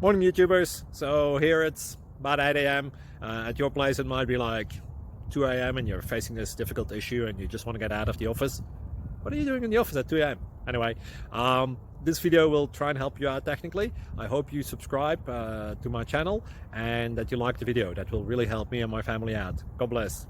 Morning YouTubers. So here it's about 8 a.m. At your place it might be like 2 a.m. and you're facing this difficult issue and you just want to get out of the office. What are you doing in the office at 2 a.m.? Anyway, this video will try and help you out technically. I hope you subscribe to my channel and that you like the video. That will really help me and my family out. God bless.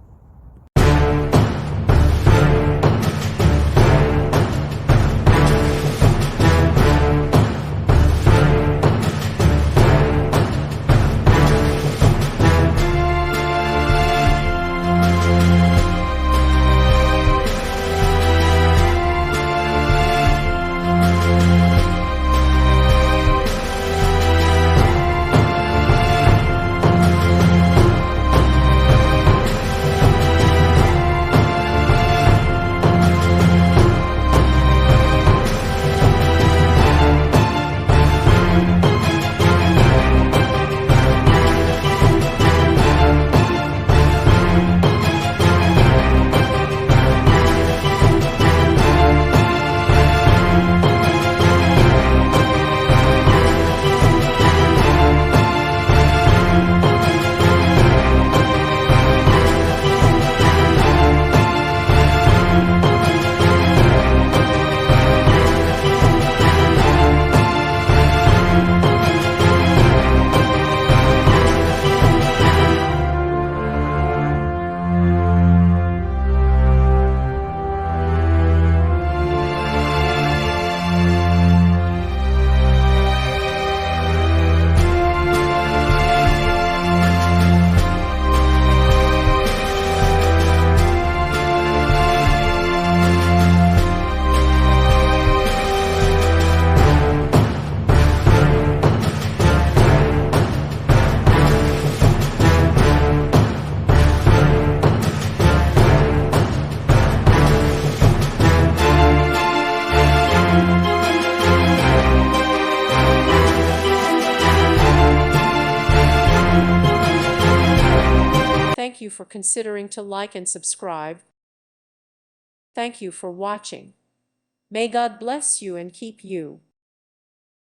Thank you for considering to like and subscribe. Thank you for watching. May God bless you and keep you.